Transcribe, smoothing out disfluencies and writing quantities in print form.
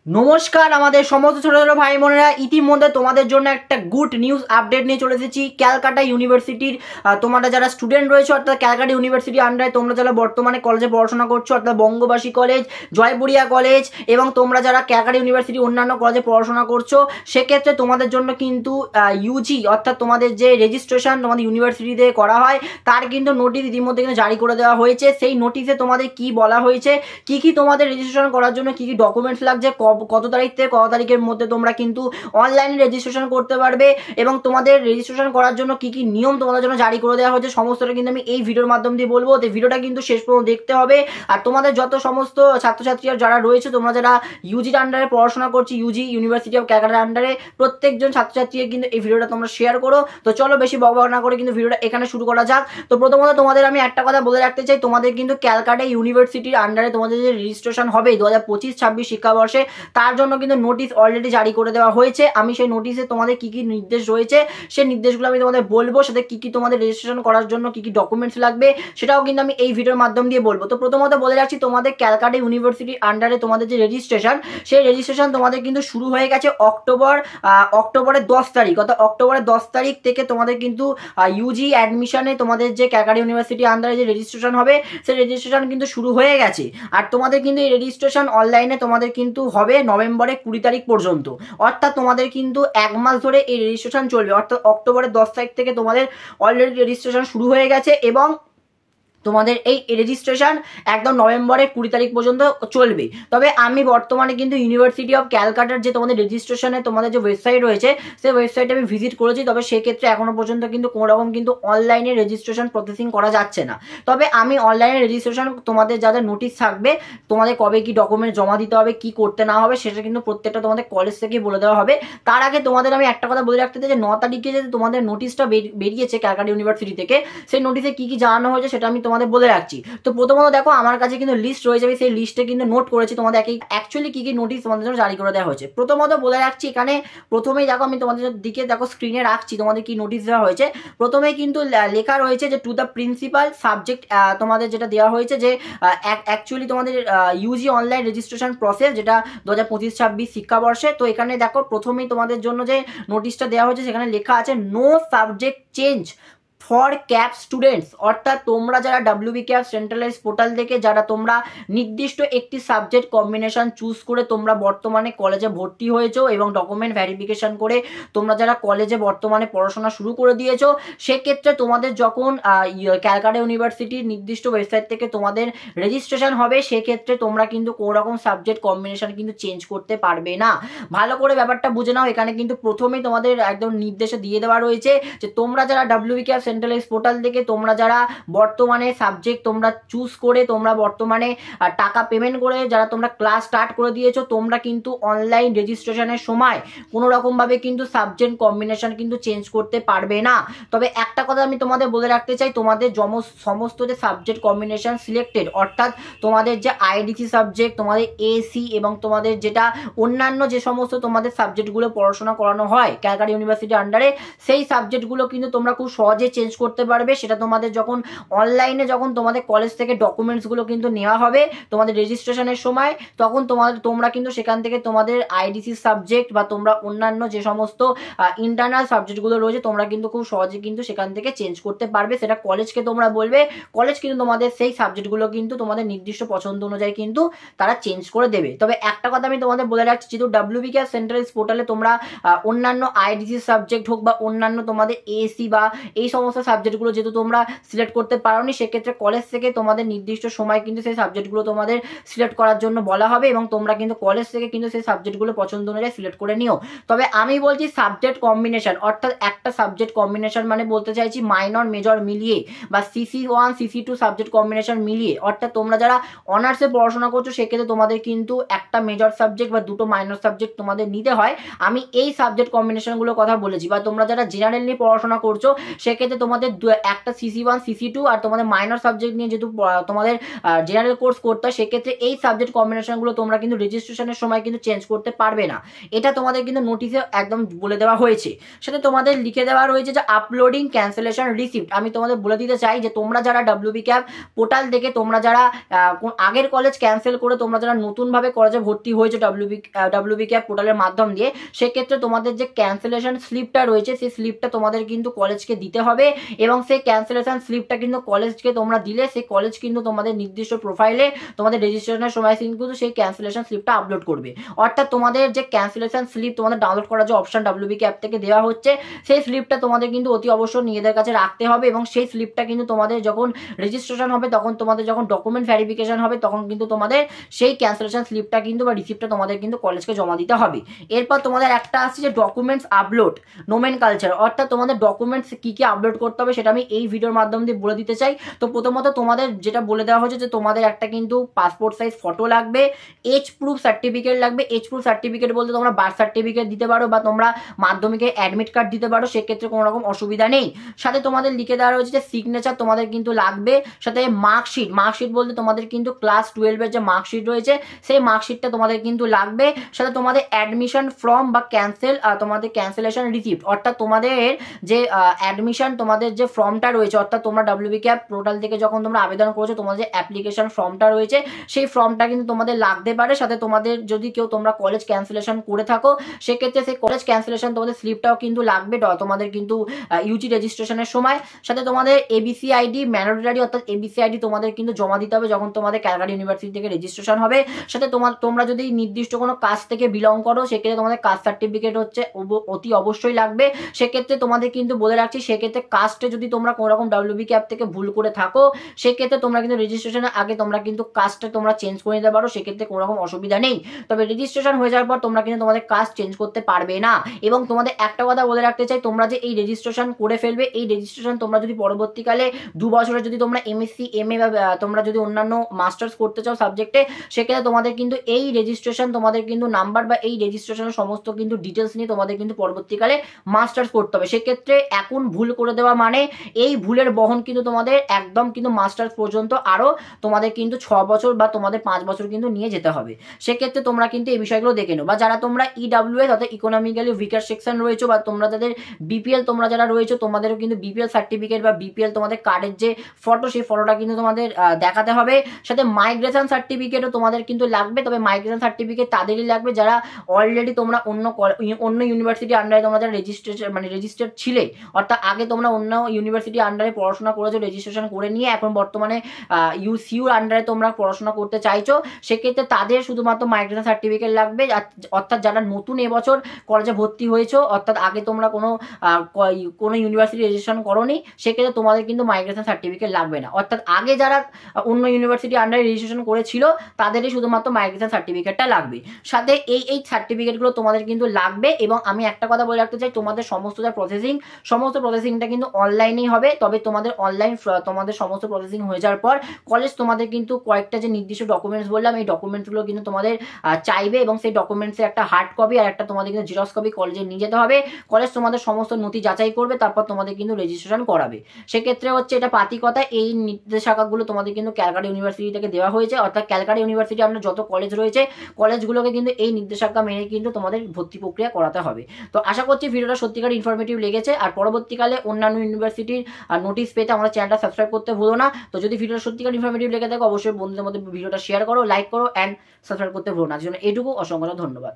নমস্কার আমাদের সমস্ত ছোট ছোট ভাই বোনেরা, ইতিমধ্যে তোমাদের জন্য একটা গুড নিউজ আপডেট নিয়ে চলে এসেছি। ক্যালকাটা ইউনিভার্সিটির তোমরা যারা স্টুডেন্ট রয়েছে, অর্থাৎ ক্যালকাটা ইউনিভার্সিটি আন্ডারে তোমরা যারা বর্তমানে কলেজে পড়াশোনা করছো, অর্থাৎ বঙ্গবাসী কলেজ, জয়পুরিয়া কলেজ এবং তোমরা যারা ক্যালকাটা ইউনিভার্সিটি অন্যান্য কলেজে পড়াশোনা করছো, সেক্ষেত্রে তোমাদের জন্য কিন্তু ইউজি অর্থাৎ তোমাদের যে রেজিস্ট্রেশন তোমাদের ইউনিভার্সিটিতে করা হয় তার কিন্তু নোটিশ ইতিমধ্যে কিন্তু জারি করে দেওয়া হয়েছে। সেই নোটিশে তোমাদের কি বলা হয়েছে, কি তোমাদের রেজিস্ট্রেশন করার জন্য কি ডকুমেন্টস লাগছে, কত তারিখ থেকে কত তারিখের মধ্যে তোমরা কিন্তু অনলাইনে রেজিস্ট্রেশন করতে পারবে এবং তোমাদের রেজিস্ট্রেশন করার জন্য কি নিয়ম তোমাদের জন্য জারি করে দেওয়া হয়েছে, সমস্তটা কিন্তু আমি এই ভিডিওর মাধ্যম দিয়ে বলবো। তো ভিডিওটা কিন্তু শেষ পর্যন্ত দেখতে হবে। আর তোমাদের যত সমস্ত ছাত্রছাত্রীরা যারা রয়েছে, তোমরা যারা ইউজির আন্ডারে পড়াশোনা করছি, ইউজি ইউনিভার্সিটি অফ ক্যালকাটার আন্ডারে, প্রত্যেকজন ছাত্রছাত্রীকে কিন্তু এই ভিডিওটা তোমরা শেয়ার করো। তো চলো বেশি বকবক না করে কিন্তু ভিডিওটা এখানে শুরু করা যাক। তো প্রথমত তোমাদের আমি একটা কথা বলে রাখতে চাই, তোমাদের কিন্তু ক্যালকাটা ইউনিভার্সিটির আন্ডারে তোমাদের যে রেজিস্ট্রেশন হবে 2025-26 শিক্ষাবর্ষে, তার জন্য কিন্তু নোটিশ অলরেডি জারি করে দেওয়া হয়েছে। আমি সেই নোটিশে তোমাদের কি নির্দেশ রয়েছে সেই নির্দেশগুলো আমি তোমাদের বলবো, সাথে কি তোমাদের রেজিস্ট্রেশন করার জন্য কি ডকুমেন্টস লাগবে সেটাও কিন্তু আমি এই ভিডিওর মাধ্যম দিয়ে বলবো। তো প্রথমত বলে রাখছি, তোমাদের ক্যালকাটা ইউনিভার্সিটির আন্ডারে তোমাদের যে রেজিস্ট্রেশন, সেই রেজিস্ট্রেশন তোমাদের কিন্তু শুরু হয়ে গেছে অক্টোবরের 10 তারিখ, অর্থাৎ অক্টোবরের 10 তারিখ থেকে তোমাদের কিন্তু ইউজি অ্যাডমিশনে তোমাদের যে ক্যালকাটা ইউনিভার্সিটির আন্ডারে যে রেজিস্ট্রেশন হবে সেই রেজিস্ট্রেশন কিন্তু শুরু হয়ে গেছে। আর তোমাদের কিন্তু এই রেজিস্ট্রেশন অনলাইনে তোমাদের কিন্তু হবে নভেম্বরের 20 তারিখ পর্যন্ত, অর্থাৎ তোমাদের কিন্তু এক মাস ধরে এই রেজিস্ট্রেশন চলবে। অর্থাৎ অক্টোবরের 10 তারিখ থেকে তোমাদের অলরেডি রেজিস্ট্রেশন শুরু হয়ে গেছে এবং তোমাদের এই রেজিস্ট্রেশন একদম নভেম্বরের 20 তারিখ পর্যন্ত চলবে। তবে আমি বর্তমানে কিন্তু ইউনিভার্সিটি অফ ক্যালকাটার যে তোমাদের রেজিস্ট্রেশনে তোমাদের যে ওয়েবসাইট রয়েছে, সেই ওয়েবসাইটে আমি ভিজিট করেছি। তবে সেক্ষেত্রে এখনো পর্যন্ত কিন্তু কোনো রকম কিন্তু অনলাইনে রেজিস্ট্রেশন প্রসেসিং করা যাচ্ছে না। তবে আমি অনলাইনে রেজিস্ট্রেশন তোমাদের যাদের নোটিশ থাকবে, তোমাদের কবে কি ডকুমেন্ট জমা দিতে হবে, কি করতে না হবে, সেটা কিন্তু প্রত্যেকটা তোমাদের কলেজ থেকে বলে দেওয়া হবে। তার আগে তোমাদের আমি একটা কথা বলে রাখতে চাই যে 9 তারিখে যে তোমাদের নোটিশটা বেরিয়েছে ক্যালকাটা ইউনিভার্সিটি থেকে, সেই নোটিশে কি জানানো হয়েছে সেটা আমি তোমাদের বলে রাখছি। তো প্রথমত দেখো, আমার কাছে কিন্তু লিস্ট রয়েছে, আমি সেই লিস্টে কিন্তু নোট করেছি তোমাদের অ্যাকচুয়ালি কি নোটিশ তোমাদের জন্য জারি করে দেওয়া হয়েছে। প্রথমত বলে রাখছি, এখানে প্রথমেই দেখো আমি তোমাদের দিকে দেখো স্ক্রিনে রাখছি তোমাদের কি নোটিশ দেওয়া হয়েছে। প্রথমেই কিন্তু লেখা রয়েছে যে টু দ্য প্রিন্সিপাল সাবজেক্ট, তোমাদের যেটা দেওয়া হয়েছে যে অ্যাকচুয়ালি তোমাদের ইউজি অনলাইন রেজিস্ট্রেশন প্রসেস, যেটা 2025-26 শিক্ষাবর্ষে। তো এখানে দেখো প্রথমেই তোমাদের জন্য যে নোটিশটা দেওয়া হয়েছে সেখানে লেখা আছে no subject change for cap students, অর্থাৎ তোমরা যারা WB ক্যাপ সেন্ট্রালাইজ পোর্টাল থেকে যারা তোমরা নির্দিষ্ট একটি সাবজেক্ট কম্বিনেশন চুজ করে তোমরা বর্তমানে কলেজে ভর্তি হয়েছো এবং ডকুমেন্ট ভেরিফিকেশন করে তোমরা যারা কলেজে বর্তমানে পড়াশোনা শুরু করে দিয়েছো, সেক্ষেত্রে তোমাদের যখন ক্যালকাটা ইউনিভার্সিটির নির্দিষ্ট ওয়েবসাইট থেকে তোমাদের রেজিস্ট্রেশন হবে, সেক্ষেত্রে তোমরা কিন্তু কোনো রকম সাবজেক্ট কম্বিনেশন কিন্তু চেঞ্জ করতে পারবে না। ভালো করে ব্যাপারটা বুঝে নাও। এখানে কিন্তু প্রথমেই তোমাদের একদম নির্দেশে দিয়ে দেওয়া রয়েছে যে তোমরা যারা WB ক্যাপ সেন্ট্রালাইজ পোর্টাল থেকে তোমরা যারা বর্তমানে সাবজেক্ট তোমরা চুজ করে তোমরা বর্তমানে টাকা পেমেন্ট করে যারা তোমরা ক্লাস স্টার্ট করে দিয়েছো, তোমরা কিন্তু অনলাইন রেজিস্ট্রেশনের সময় কোনো রকমভাবে কিন্তু সাবজেক্ট কম্বিনেশন কিন্তু চেঞ্জ করতে পারবে না। তবে একটা কথা আমি তোমাদের বলে রাখতে চাই, তোমাদের সমস্ত যে সাবজেক্ট কম্বিনেশন সিলেক্টেড, অর্থাৎ তোমাদের যে IDC সাবজেক্ট, তোমাদের AC এবং তোমাদের যেটা অন্যান্য যে সমস্ত তোমাদের সাবজেক্টগুলো পড়াশোনা করানো হয় ক্যালকাটা ইউনিভার্সিটির আন্ডারে, সেই সাবজেক্টগুলো কিন্তু তোমরা খুব সহজে চেঞ্জ করতে পারবে। সেটা তোমাদের যখন অনলাইনে যখন তোমাদের কলেজ থেকে ডকুমেন্টসগুলো কিন্তু নেওয়া হবে তোমাদের রেজিস্ট্রেশনের সময়, তখন তোমরা কিন্তু সেখান থেকে তোমাদের IDC সাবজেক্ট বা তোমরা অন্যান্য যে সমস্ত ইন্টারনাল সাবজেক্টগুলো রয়েছে তোমরা কিন্তু খুব সহজে কিন্তু সেখান থেকে চেঞ্জ করতে পারবে। সেটা কলেজকে তোমরা বলবে, কলেজ কিন্তু তোমাদের সেই সাবজেক্টগুলো কিন্তু তোমাদের নির্দিষ্ট পছন্দ অনুযায়ী কিন্তু তারা চেঞ্জ করে দেবে। তবে একটা কথা আমি তোমাদের বলে রাখছি, যেহেতু WB ক্যাপ সেন্ট্রালাইজ পোর্টালে তোমরা অন্যান্য IDC সাবজেক্ট হোক বা অন্যান্য তোমাদের AC বা এই সমস্ত সাবজেক্টগুলো যেহেতু তোমরা সিলেক্ট করতে পারোনি, সেক্ষেত্রে কলেজ থেকে তোমাদের নির্দিষ্ট সময় কিন্তু সেই সাবজেক্টগুলো তোমাদের সিলেক্ট করার জন্য বলা হবে এবং তোমরা কিন্তু কলেজ থেকে কিন্তু সেই সাবজেক্টগুলো পছন্দ অনুযায়ী সিলেক্ট করে নিও। তবে আমি বলছি সাবজেক্ট কম্বিনেশন, অর্থাৎ একটা সাবজেক্ট কম্বিনেশন মানে বলতে চাইছি মাইনর মেজর মিলিয়ে বা CC1 CC2 সাবজেক্ট কম্বিনেশন মিলিয়ে, অর্থাৎ তোমরা যারা অনার্সে পড়াশোনা করছো সেক্ষেত্রে তোমাদের কিন্তু একটা মেজর সাবজেক্ট বা দুটো মাইনর সাবজেক্ট তোমাদের নিতে হয়। আমি এই সাবজেক্ট কম্বিনেশনগুলোর কথা বলেছি। বা তোমরা যারা জেনারেল নিয়ে পড়াশোনা করছো, সেক্ষেত্রে সেক্ষেত্রে তোমাদের একটা CC1 CC2 আর তোমাদের মাইনর সাবজেক্ট নিয়ে যেহেতু তোমাদের জেনারেল কোর্স করতে হয়, সেক্ষেত্রে এই সাবজেক্ট কম্বিনেশনগুলো তোমরা কিন্তু রেজিস্ট্রেশনের সময় কিন্তু চেঞ্জ করতে পারবে না। এটা তোমাদের কিন্তু নোটিশে একদম বলে দেওয়া হয়েছে। সাথে তোমাদের লিখে দেওয়া রয়েছে যে আপলোডিং ক্যান্সেলেশন রিসিপ্ট। আমি তোমাদের বলে দিতে চাই যে তোমরা যারা WBCAP পোর্টাল থেকে তোমরা যারা আগের কলেজ ক্যান্সেল করে তোমরা যারা নতুনভাবে কলেজে ভর্তি হয়েছে WBCAP পোর্টালের মাধ্যম দিয়ে, সেক্ষেত্রে তোমাদের যে ক্যান্সেলেশন স্লিপটা রয়েছে সেই স্লিপটা তোমাদের কিন্তু কলেজকে দিতে হবে এবং সেই ক্যান্সেলেশন স্লিপটা কিন্তু কলেজকে তোমরা দিলে সেই কলেজ কিন্তু তোমাদের নির্দিষ্ট প্রোফাইলে তোমাদের রেজিস্ট্রেশনের সময় কিন্তু সেই ক্যান্সেলেশন স্লিপটা আপলোড করবে। অর্থাৎ তোমাদের যে ক্যান্সেলেশন স্লিপ তোমাদের ডাউনলোড করার যে অপশন WBCAP থেকে দেওয়া হচ্ছে, সেই স্লিপটা তোমাদের কিন্তু অতি অবশ্যই নিজেদের কাছে রাখতে হবে এবং সেই স্লিপটা কিন্তু তোমাদের যখন রেজিস্ট্রেশন হবে তখন তোমাদের যখন ডকুমেন্ট ভেরিফিকেশন হবে তখন কিন্তু তোমাদের সেই ক্যান্সেলেশন স্লিপটা কিন্তু বা রিসিপ্টটা তোমাদের কিন্তু কলেজকে জমা দিতে হবে। এরপর তোমাদের একটা আসছে যে ডকুমেন্টস আপলোড নোমেনকালচার, অর্থাৎ তোমাদের ডকুমেন্টস কি কি আপলোড করতে হবে সেটা আমি এই ভিডিওর মাধ্যম দিয়ে বলে দিতে চাই। তো প্রথমত তোমাদের যেটা বলে দেওয়া হয়েছে যে তোমাদের একটা কিন্তু পাসপোর্ট সাইজ ফটো লাগবে, এজ প্রুফ সার্টিফিকেট লাগবে। এজ প্রুফ সার্টিফিকেট বলতে তোমরা বার্থ সার্টিফিকেট দিতে পারো বা তোমরা মাধ্যমিকের অ্যাডমিট কার্ড দিতে পারো, সেক্ষেত্রে কোনো রকম অসুবিধা নেই। সাথে তোমাদের লিখে দেওয়া রয়েছে যে সিগনেচার তোমাদের কিন্তু লাগবে, সাথে মার্কশিট বলতে তোমাদের কিন্তু ক্লাস 12-এর যে মার্কশিট রয়েছে সেই মার্কশিটটা তোমাদের কিন্তু লাগবে। সাথে তোমাদের অ্যাডমিশন ফর্ম বা তোমাদের ক্যান্সেলেশন রিসিপ্ট, অর্থাৎ তোমাদের যে অ্যাডমিশন তোমাদের যে ফর্মটা রয়েছে, অর্থাৎ তোমরা WBCAP পোর্টাল থেকে যখন তোমরা আবেদন করেছো তোমাদের যে অ্যাপ্লিকেশন ফর্মটা রয়েছে সেই ফর্মটা কিন্তু তোমাদের লাগতে পারে। সাথে তোমাদের যদি কেউ তোমরা কলেজ ক্যান্সেলেশন করে থাকো সেক্ষেত্রে সেই কলেজ ক্যান্সেলেশন তোমাদের স্লিপটাও কিন্তু লাগবে তোমাদের কিন্তু UG রেজিস্ট্রেশনের সময়। সাথে তোমাদের ABC ID ম্যান্ডেটরি, অর্থাৎ ABC ID তোমাদের কিন্তু জমা দিতে হবে যখন তোমাদের ক্যালকাটা ইউনিভার্সিটি থেকে রেজিস্ট্রেশন হবে। সাথে তোমরা যদি নির্দিষ্ট কোনো কাস্ট থেকে বিলং করো সেক্ষেত্রে তোমাদের কাস্ট সার্টিফিকেট হচ্ছে অতি অবশ্যই লাগবে। সেক্ষেত্রে তোমাদের কিন্তু বলে রাখছি, সেক্ষেত্রে কাস্টে যদি তোমরা কোনো রকম WBCAP থেকে ভুল করে থাকো সেক্ষেত্রে তোমরা কিন্তু রেজিস্ট্রেশনের আগে তোমরা কিন্তু কাস্টটা তোমরা চেঞ্জ করে নিতে পারো, সেক্ষেত্রে কোনো রকম অসুবিধা নেই। তবে রেজিস্ট্রেশন হয়ে যাওয়ার পর তোমরা কিন্তু তোমাদের কাস্ট চেঞ্জ করতে পারবে না। এবং তোমাদের একটা কথা বলে রাখতে চাই, তোমরা যে এই রেজিস্ট্রেশন করে ফেলবে, এই রেজিস্ট্রেশন তোমরা যদি পরবর্তীকালে 2 বছরে যদি তোমরা MSc MA বা তোমরা যদি অন্যান্য মাস্টার্স করতে চাও সাবজেক্টে, সেক্ষেত্রে তোমাদের কিন্তু এই রেজিস্ট্রেশন তোমাদের কিন্তু নাম্বার বা এই রেজিস্ট্রেশনের সমস্ত কিন্তু ডিটেলস নিয়ে তোমাদের কিন্তু পরবর্তীকালে মাস্টার্স করতে হবে। সেক্ষেত্রে এখন ভুল করে দেওয়া মানে এই ভুলের বহন কিন্তু তোমাদের একদম কিন্তু মাস্টার্স পর্যন্ত আরও তোমাদের কিন্তু 6 বছর বা তোমাদের 5 বছর কিন্তু নিয়ে যেতে হবে। সেক্ষেত্রে তোমরা কিন্তু এই বিষয়গুলো দেখে নাও। বা যারা তোমরা EWS অর্থাৎ ইকোনমিক্যালি উইকার সেকশন রয়েছে বা তোমরা যাদের BPL তোমরা যারা রয়েছে তোমাদেরও কিন্তু BPL সার্টিফিকেট বা BPL তোমাদের কার্ডের যে ফটো সেই ফটোটা কিন্তু তোমাদের দেখাতে হবে। সাথে মাইগ্রেশন সার্টিফিকেটও তোমাদের কিন্তু লাগবে। তবে মাইগ্রেশন সার্টিফিকেট তাদেরই লাগবে যারা অলরেডি তোমরা অন্য ইউনিভার্সিটি আন্ডারে তোমরা যারা রেজিস্টার্ড ছিলে, অর্থাৎ আগে তোমরা অন্য ইউনিভার্সিটি আন্ডারে পড়াশোনা করেছো, রেজিস্ট্রেশন করে নিয়ে এখন বর্তমানে UCUর আন্ডারে তোমরা পড়াশোনা করতে চাইছো, সেক্ষেত্রে তাদের শুধুমাত্র মাইগ্রেশন সার্টিফিকেট লাগবে। অর্থাৎ যারা নতুন এবছর কলেজে ভর্তি হয়েছো, অর্থাৎ আগে তোমরা কোনো ইউনিভার্সিটি রেজিস্ট্রেশন করোনি, সেক্ষেত্রে তোমাদের কিন্তু মাইগ্রেশন সার্টিফিকেট লাগবে না। অর্থাৎ আগে যারা অন্য ইউনিভার্সিটি আন্ডারে রেজিস্ট্রেশন করেছিল তাদেরই শুধুমাত্র মাইগ্রেশন সার্টিফিকেটটা লাগবে। সাথে এই সার্টিফিকেটগুলো তোমাদের কিন্তু লাগবে। এবং আমি একটা কথা বলে রাখতে চাই, তোমাদের সমস্ত প্রসেসিংটা কিন্তু অনলাইনেই হবে। তবে তোমাদের তোমাদের সমস্ত প্রসেসিং হয়ে যাওয়ার পর কলেজ তোমাদের কিন্তু কয়েকটা যে নির্দিষ্ট ডকুমেন্টস বললাম এই ডকুমেন্টসগুলো কিন্তু তোমাদের চাইবে এবং সেই ডকুমেন্টসের একটা হার্ড কপি আর একটা তোমাদের কিন্তু জেরক্স কপি কলেজে নিয়ে যেতে হবে। কলেজ তোমাদের সমস্ত নথি যাচাই করবে, তারপর তোমাদের কিন্তু রেজিস্ট্রেশন করাবে। সেক্ষেত্রে হচ্ছে এটা পাতি কথা, এই নির্দেশাকাগুলো তোমাদের কিন্তু ক্যালকাটা ইউনিভার্সিটি থেকে দেওয়া হয়েছে। অর্থাৎ ক্যালকাটা ইউনিভার্সিটি আপনার যত কলেজ রয়েছে কলেজগুলোকে কিন্তু এই নির্দেশাকা মেনে কিন্তু তোমাদের ভর্তি প্রক্রিয়া করাতে হবে। তো আশা করছি ভিডিওটা সত্যিকার ইনফরমেটিভ লেগেছে। আর পরবর্তীকালে অন্যান্য ইউনিভার্সিটির নোটিশ পেতে আমাদের চ্যানেলটা সাবস্ক্রাইব করতে ভুলো না। তো যদি ভিডিওটা সত্যিকার ইনফরমেটিভ লেগে থাকে অবশ্যই বন্ধুদের মধ্যে ভিডিওটা শেয়ার করো, লাইক করো অ্যান্ড সাবস্ক্রাইব করতে ভুলো না। জন্য এটুকু অসংখ্য ধন্যবাদ।